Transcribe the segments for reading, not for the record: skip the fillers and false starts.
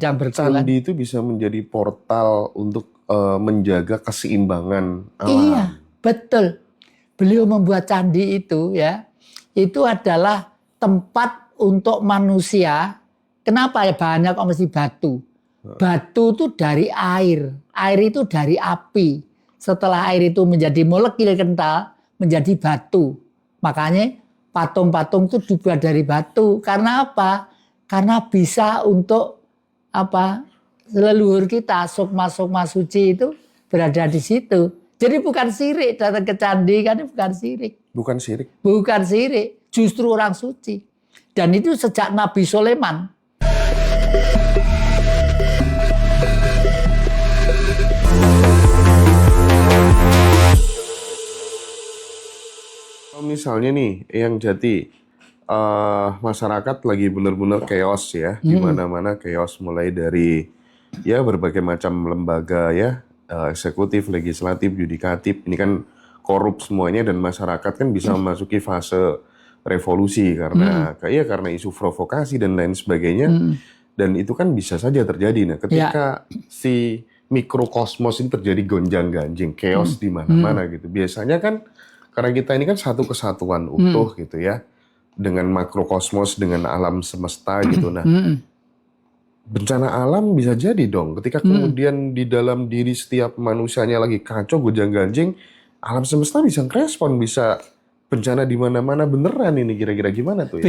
yang berkurang. Candi itu bisa menjadi portal untuk menjaga keseimbangan alam. Iya, betul. Beliau membuat candi itu ya, itu adalah tempat untuk manusia. Kenapa ya bahannya kok mesti batu? Batu itu dari air itu dari api. Setelah air itu menjadi molekul kental, menjadi batu. Makanya patung-patung itu dibuat dari batu. Karena apa? Karena bisa untuk apa? Leluhur kita, sukma-sukma suci itu berada di situ. Jadi bukan sirik datang ke candi, kan bukan sirik. Bukan sirik. Bukan sirik, justru orang suci. Dan itu sejak Nabi Sulaiman. Kalau misalnya nih, yang jadi masyarakat lagi benar-benar chaos ya, di mana-mana chaos, mulai dari ya berbagai macam lembaga ya, eksekutif, legislatif, yudikatif, ini kan korup semuanya, dan masyarakat kan bisa memasuki fase revolusi karena karena isu provokasi dan lain sebagainya, dan itu kan bisa saja terjadi. Nah, ketika si mikrokosmos ini terjadi gonjang-ganjing, chaos di mana-mana gitu, biasanya kan karena kita ini kan satu kesatuan utuh gitu ya, dengan makrokosmos, dengan alam semesta gitu. Nah, bencana alam bisa jadi dong ketika kemudian di dalam diri setiap manusianya lagi kacau, gonjang-ganjing, alam semesta bisa ngerespon, bisa bencana di mana-mana beneran. Ini kira-kira gimana tuh ya?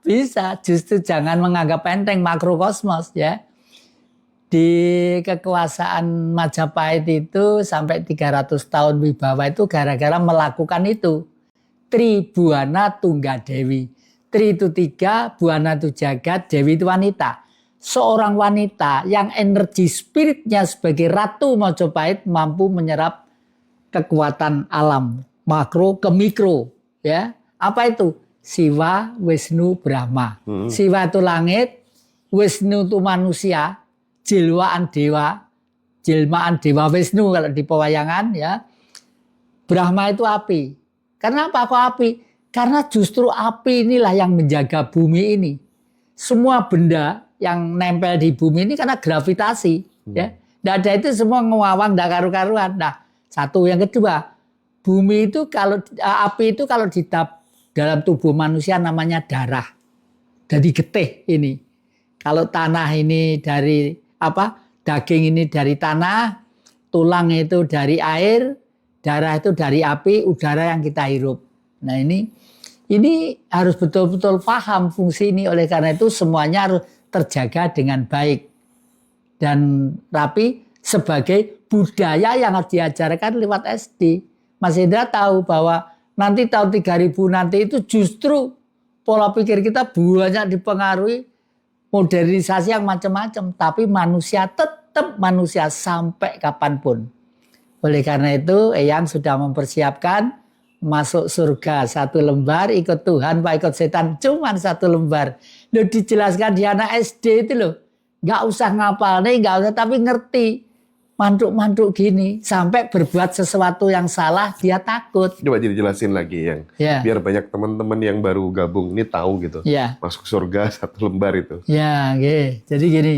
Bisa. Justru jangan menganggap enteng makrokosmos ya. Di kekuasaan Majapahit itu sampai 300 tahun wibawa itu gara-gara melakukan itu. Tribuana Tunggadewi. Tri itu 3, Buana itu jagat, Dewi itu wanita. Seorang wanita yang energi spiritnya sebagai Ratu Majapahit mampu menyerap kekuatan alam makro ke mikro, ya. Apa itu? Siwa, Wisnu, Brahma. Siwa itu langit, Wisnu itu manusia, jelmaan dewa Wisnu kalau di pewayangan ya. Brahma itu api. Karena apa kok api? Karena justru api inilah yang menjaga bumi ini. Semua benda yang nempel di bumi ini karena gravitasi, ya. Nggak ada itu semua ngawang, nggak karu-karuan. Nah, satu. Yang kedua, bumi itu api itu kalau di dalam tubuh manusia namanya darah. Jadi getih ini. Kalau tanah ini dari daging ini dari tanah, tulang itu dari air, darah itu dari api, udara yang kita hirup. Nah, ini harus betul-betul paham fungsi ini. Oleh karena itu semuanya harus terjaga dengan baik dan rapi sebagai budaya yang harus diajarkan lewat SD. Mas Indra tahu bahwa nanti tahun 3000 nanti itu justru pola pikir kita banyak dipengaruhi modernisasi yang macam-macam, tapi manusia tetap manusia sampai kapanpun. Oleh karena itu Eyang sudah mempersiapkan masuk surga 1 lembar, ikut Tuhan pak ikut setan cuma 1 lembar. Loh, dijelaskan di anak SD itu loh, nggak usah ngapal nih, nggak usah, tapi ngerti mantuk-mantuk gini sampai berbuat sesuatu yang salah dia takut. Coba dijelasin lagi yang biar banyak teman-teman yang baru gabung ini tahu gitu. Masuk surga 1 lembar itu. Ya, jadi gini,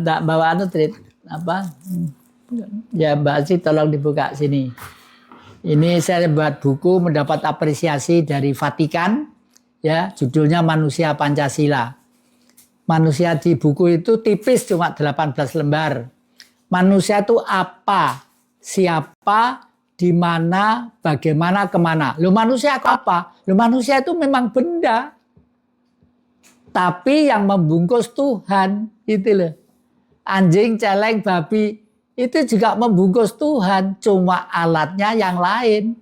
tak bawa ya Mbak Aci tolong dibuka sini. Ini saya buat buku mendapat apresiasi dari Vatikan, ya, judulnya Manusia Pancasila. Manusia di buku itu tipis cuma 18 lembar. Manusia itu apa, siapa, di mana, bagaimana, kemana. Loh, manusia apa? Loh, manusia itu memang benda. Tapi yang membungkus Tuhan, itu loh. Anjing, celeng, babi, itu juga membungkus Tuhan, cuma alatnya yang lain.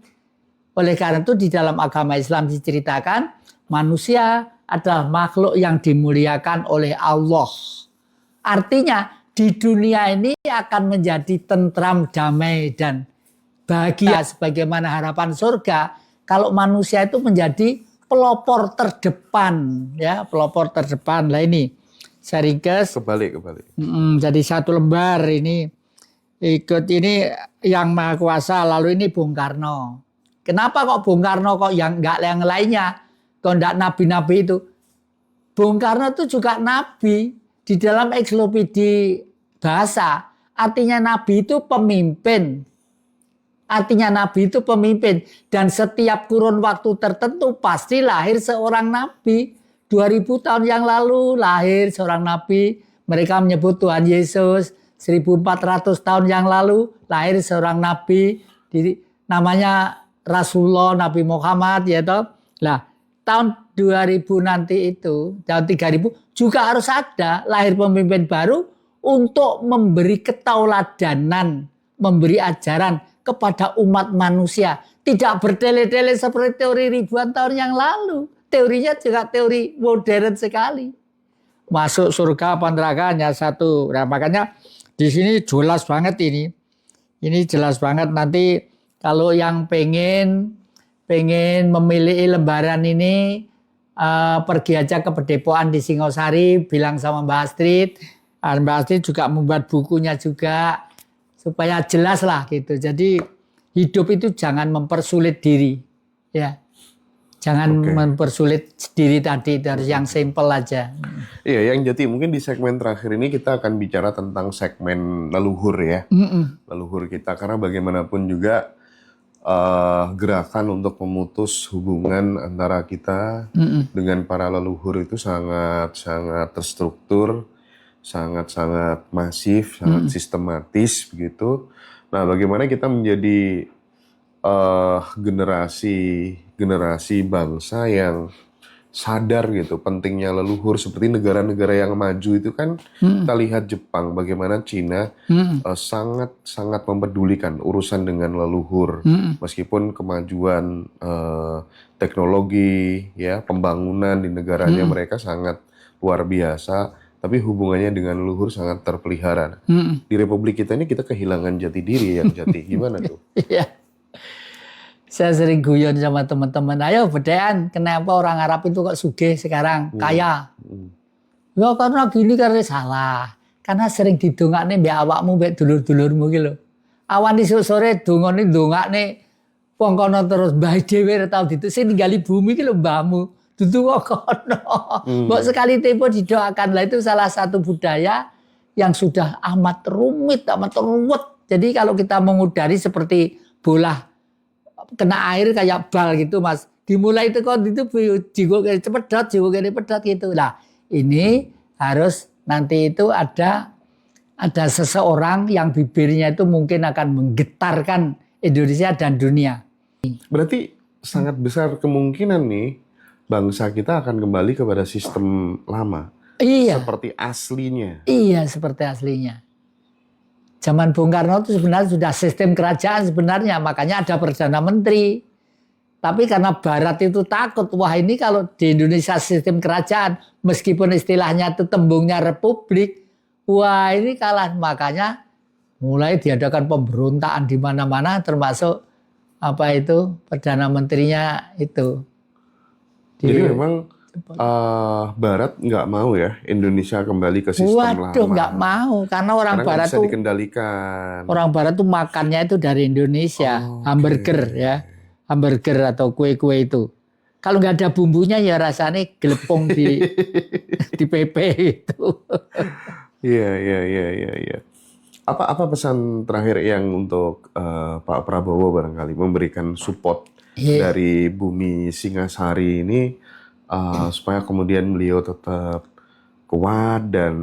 Oleh karena itu di dalam agama Islam diceritakan, manusia adalah makhluk yang dimuliakan oleh Allah. Artinya di dunia ini akan menjadi tentram, damai, dan bahagia sebagaimana harapan surga kalau manusia itu menjadi pelopor terdepan, ya, pelopor terdepan. Lah ini saya ringkas. Kebalik. Jadi 1 lembar ini ikut ini yang Maha Kuasa, lalu ini Bung Karno. Kenapa kok Bung Karno kok yang enggak yang lainnya? Kok enggak nabi-nabi itu? Bung Karno itu juga nabi. Di dalam ensiklopedia bahasa, artinya nabi itu pemimpin. Artinya nabi itu pemimpin. Dan setiap kurun waktu tertentu pasti lahir seorang nabi. 2000 tahun yang lalu lahir seorang nabi. Mereka menyebut Tuhan Yesus. 1400 tahun yang lalu lahir seorang nabi. Namanya Rasulullah Nabi Muhammad. Ya toh. Nah, tahun 2000 nanti itu, tahun 3000 juga harus ada lahir pemimpin baru untuk memberi ketauladanan, memberi ajaran kepada umat manusia. Tidak bertele-tele seperti teori ribuan tahun yang lalu. Teorinya juga teori modern sekali. Masuk surga apa neraka hanya satu. Nah, makanya di sini jelas banget ini. Ini jelas banget nanti kalau yang pengen memilih lembaran ini, pergi aja ke Pedepokan di Singosari, bilang sama Mbak Astrid. Mbak Astrid juga membuat bukunya juga supaya jelas lah gitu. Jadi hidup itu jangan mempersulit diri, ya. Jangan mempersulit diri tadi, harus yang simple aja. Iya, yang Jati mungkin di segmen terakhir ini kita akan bicara tentang segmen leluhur ya. Leluhur kita, karena bagaimanapun juga gerakan untuk memutus hubungan antara kita dengan para leluhur itu sangat-sangat terstruktur, sangat-sangat masif, sangat sistematis begitu. Nah, bagaimana kita menjadi generasi bangsa yang sadar gitu pentingnya leluhur, seperti negara-negara yang maju itu kan kita lihat Jepang, bagaimana Cina sangat-sangat mempedulikan urusan dengan leluhur, meskipun kemajuan teknologi ya, pembangunan di negaranya mereka sangat luar biasa, tapi hubungannya dengan leluhur sangat terpelihara. Di Republik kita ini kita kehilangan jati diri yang Jati, gimana tuh? Iya. Saya sering guyon sama teman-teman, ayo bedaan, kenapa orang Arab itu kok sugih sekarang, kaya? Ya karena gini, karena salah. Karena sering didongakne mbek awakmu, mbek dulur-dulurmu gitu. Awan isuk sore dongane wong kono terus mbah dhewe tau ditu sing ninggali bumi iki lho mbahmu. Dudu kok kono. Mbok sekali tempo didoakan. Lah itu salah satu budaya yang sudah amat rumit, amat ruwet. Jadi kalau kita mengudari seperti bola kena air kayak bal gitu Mas. Dimulai itu kok itu jigo cepedot gitu. Nah, ini harus nanti itu ada seseorang yang bibirnya itu mungkin akan menggetarkan Indonesia dan dunia. Berarti sangat besar kemungkinan nih bangsa kita akan kembali kepada sistem lama. Iya. Seperti aslinya. Iya, seperti aslinya. Zaman Bung Karno itu sebenarnya sudah sistem kerajaan sebenarnya, makanya ada Perdana Menteri. Tapi karena Barat itu takut, wah ini kalau di Indonesia sistem kerajaan, meskipun istilahnya itu tembungnya republik, wah ini kalah. Makanya mulai diadakan pemberontakan di mana-mana, termasuk Perdana Menterinya itu. Jadi memang Barat nggak mau ya Indonesia kembali ke sistem lama. Waduh, nggak mau karena orang Barat bisa tuh dikendalikan. Orang Barat tuh makannya itu dari Indonesia, hamburger ya, hamburger atau kue-kue itu. Kalau nggak ada bumbunya ya rasanya gelepong di PP itu. Iya. Apa pesan terakhir yang untuk Pak Prabowo barangkali memberikan support dari Bumi Singasari ini? Supaya kemudian beliau tetap kuat dan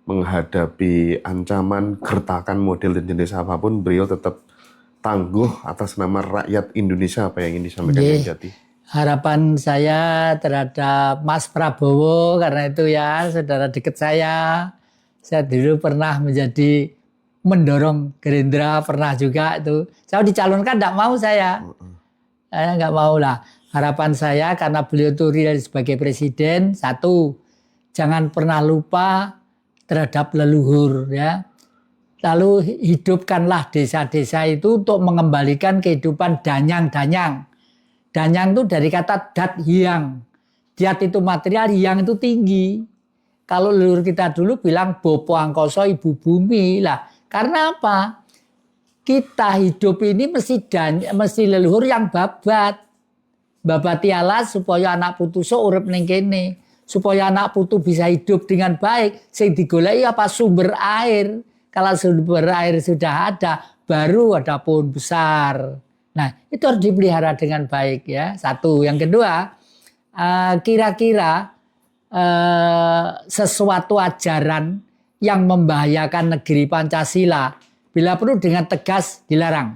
menghadapi ancaman gertakan model dan jenis apapun, beliau tetap tangguh atas nama rakyat Indonesia. Apa yang ingin disampaikan Jati? Harapan saya terhadap Mas Prabowo, karena itu ya saudara dekat saya dulu pernah mendorong Gerindra, pernah juga itu. Saya dicalonkan enggak mau saya enggak mau lah. Harapan saya karena beliau itu real sebagai presiden, satu, jangan pernah lupa terhadap leluhur ya. Lalu hidupkanlah desa-desa itu untuk mengembalikan kehidupan danyang-danyang. Danyang itu dari kata dat hiang. Diat itu material, hiang itu tinggi. Kalau leluhur kita dulu bilang Bopo Angkoso Ibu Bumi lah. Karena apa? Kita hidup ini mesti leluhur yang babati alas supaya anak putuso urip ning kene. supaya anak putu bisa hidup dengan baik, sing digoleki apa sumber air. Kalau sumber air sudah ada, baru ada pohon besar. Nah, itu harus dipelihara dengan baik ya. Satu, yang kedua, kira-kira sesuatu ajaran yang membahayakan negeri Pancasila bila perlu dengan tegas dilarang.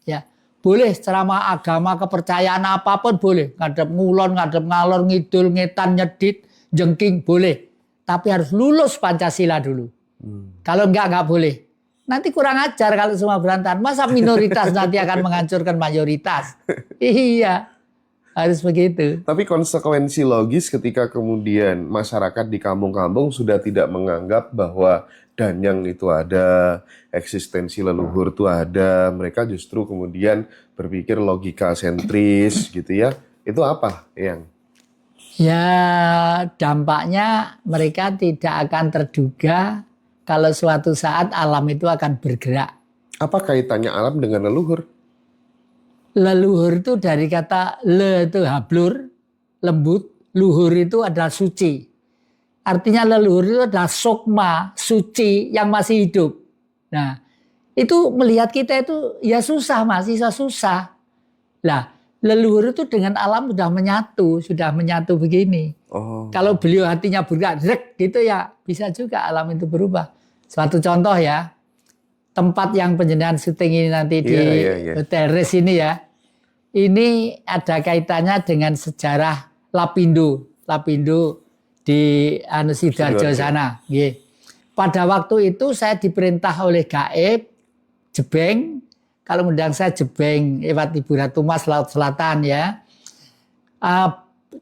Ya, boleh ceramah agama kepercayaan apapun boleh, ngadep ngulon, ngadep ngalor, ngidul, ngetan, nyedit, jengking boleh, tapi harus lulus Pancasila dulu. Kalau enggak boleh. Nanti kurang ajar kalau semua berantakan. Masa minoritas nanti akan menghancurkan mayoritas? Iya. Harus begitu. Tapi konsekuensi logis ketika kemudian masyarakat di kampung-kampung sudah tidak menganggap bahwa danyang itu ada, eksistensi leluhur itu ada, mereka justru kemudian berpikir logika sentris gitu ya. Itu apa, Yang? Ya, dampaknya mereka tidak akan terduga kalau suatu saat alam itu akan bergerak. Apa kaitannya alam dengan leluhur? Leluhur itu dari kata le itu hablur, lembut, luhur itu adalah suci. Artinya leluhur itu adalah sukma, suci yang masih hidup. Nah, itu melihat kita itu ya susah, masih susah. Lah, leluhur itu dengan alam sudah menyatu begini. Oh. Kalau beliau hatinya bergerak gitu ya bisa juga alam itu berubah. Suatu contoh ya. Tempat yang penjenengan syuting ini nanti di Hotel Res ini ya. Ini ada kaitannya dengan sejarah Lapindo. Lapindo di Sidoarjo sana. Pada waktu itu saya diperintah oleh gaib, Jebeng. Kalau undang saya Jebeng lewat Ibu Ratu Mas Laut Selatan ya.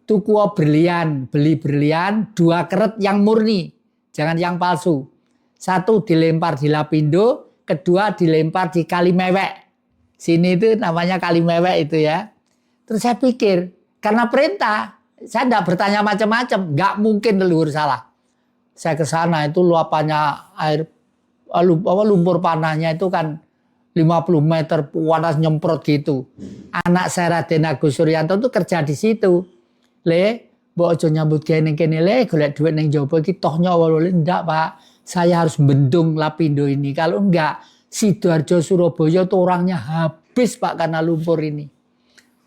Tuku berlian, beli berlian, 2 keret yang murni. Jangan yang palsu. 1 dilempar di Lapindo. Kedua dilempar di Kalimewek. Sini itu namanya Kalimewek itu ya. Terus saya pikir, karena perintah, saya tidak bertanya macam-macam. Nggak mungkin leluhur salah. Saya ke sana itu luapannya air, lumpur panahnya itu kan 50 meter, panas nyemprot gitu. Anak saya Raden Agus Suryanto itu kerja di situ. Mbok aja nyambut kene golek duit ning jaba iki toh nyawa ndak, Pak. Saya harus bendung Lapindo ini. Kalau enggak, Sidoarjo Surabaya itu orangnya habis, Pak, karena lumpur ini.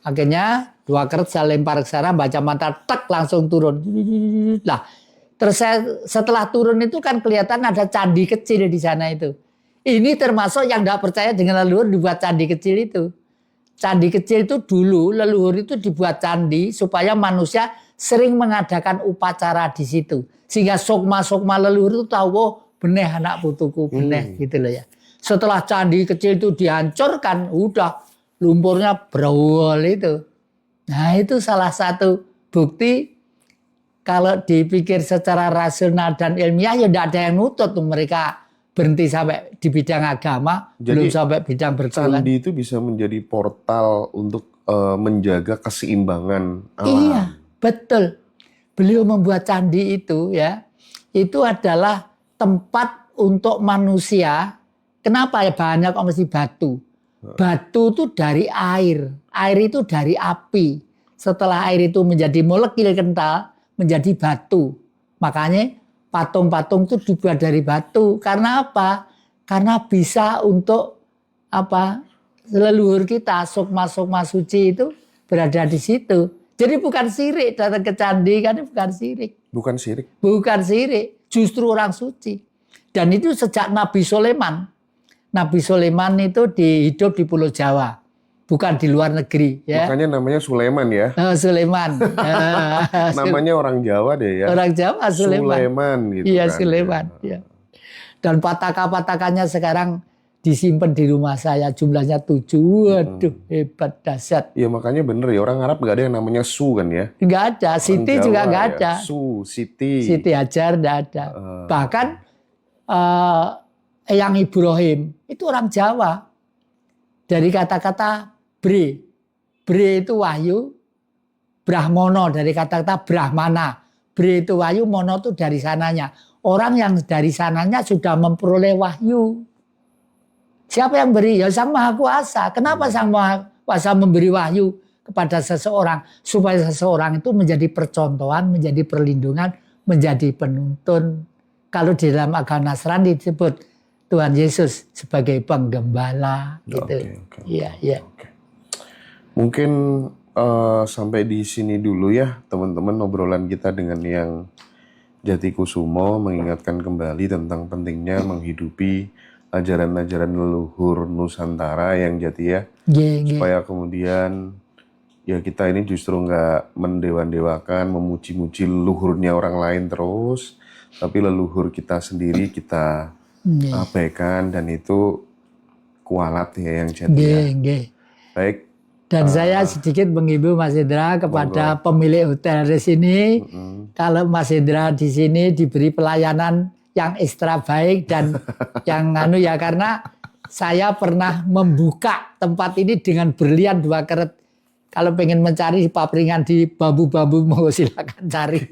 Akhirnya 2 keret saya lempar ke sana, baca mantra, tek langsung turun. Lah, terus setelah turun itu kan kelihatan ada candi kecil di sana itu. Ini termasuk yang enggak percaya dengan leluhur dibuat candi kecil itu. Candi kecil itu dulu leluhur itu dibuat candi supaya manusia sering mengadakan upacara di situ. Sehingga sukma-sukma leluhur itu tahu, oh beneh anak putuku, beneh gitu loh ya. Setelah candi kecil itu dihancurkan, udah lumpurnya berawal itu. Nah itu salah satu bukti kalau dipikir secara rasional dan ilmiah ya tidak ada yang nutut tuh mereka berhenti sampai di bidang agama. Jadi, belum sampai bidang berkeluarga. Candi itu bisa menjadi portal untuk menjaga keseimbangan alam. Iya, betul. Beliau membuat candi itu ya, itu adalah tempat untuk manusia. Kenapa ya banyak kok mesti batu? Batu itu dari air itu dari api. Setelah air itu menjadi molekul kental, menjadi batu. Makanya patung-patung itu dibuat dari batu. Karena apa? Karena bisa untuk apa? Leluhur kita, sukma-sukma suci itu berada di situ. Jadi bukan sirik datang ke candi kan, bukan sirik. Bukan sirik. Bukan sirik, justru orang suci. Dan itu sejak Nabi Sulaiman. Nabi Sulaiman itu hidup di Pulau Jawa, bukan di luar negeri. Ya. Makanya namanya Sulaiman ya. Sulaiman. Namanya orang Jawa deh ya. Orang Jawa Sulaiman. Sulaiman gitu iya, kan. Sulaiman. Ya. Dan pataka-patakannya sekarang disimpan di rumah saya, jumlahnya 7. Waduh, hebat, dahsyat. Iya makanya bener ya, orang Arab nggak ada yang namanya Su kan ya. Nggak ada, Siti juga nggak ada. Su, Siti. Siti Hajar nggak ada. Bahkan Eyang Ibrahim itu orang Jawa. Dari kata-kata bre. Bre itu wahyu. Brahmono dari kata-kata Brahmana. Bre itu wahyu, mono itu dari sananya. Orang yang dari sananya sudah memperoleh wahyu. Siapa yang beri? Ya Sang Maha Kuasa. Kenapa Sang Maha Kuasa memberi wahyu? kepada seseorang supaya seseorang itu menjadi percontohan, menjadi perlindungan, menjadi penuntun. Kalau di dalam agama Nasrani disebut Tuhan Yesus sebagai penggembala gitu. Oke. Iya, iya. Mungkin sampai di sini dulu ya teman-teman obrolan kita dengan yang Jati Kusumo, mengingatkan kembali tentang pentingnya menghidupi ajaran-ajaran leluhur Nusantara yang Jati ya. Nggih, nggih. Supaya kemudian ya kita ini justru nggak mendewa-dewakan, memuji-muji leluhurnya orang lain terus, tapi leluhur kita sendiri kita Nggih. abaikan dan itu kualat ya yang Jati ya. Nggih, nggih. Baik. Dan saya sedikit mengimbau Mas Indra kepada pemilik hotel di sini, kalau Mas Indra di sini diberi pelayanan yang ekstra baik dan yang ya karena saya pernah membuka tempat ini dengan berlian 2 karat. Kalau pengen mencari papringan di bambu-bambu mau silakan cari.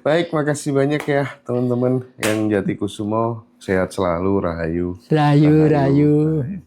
Baik, makasih banyak ya teman-teman yang Jati Kusumo. Sehat selalu, rahayu. Rayu.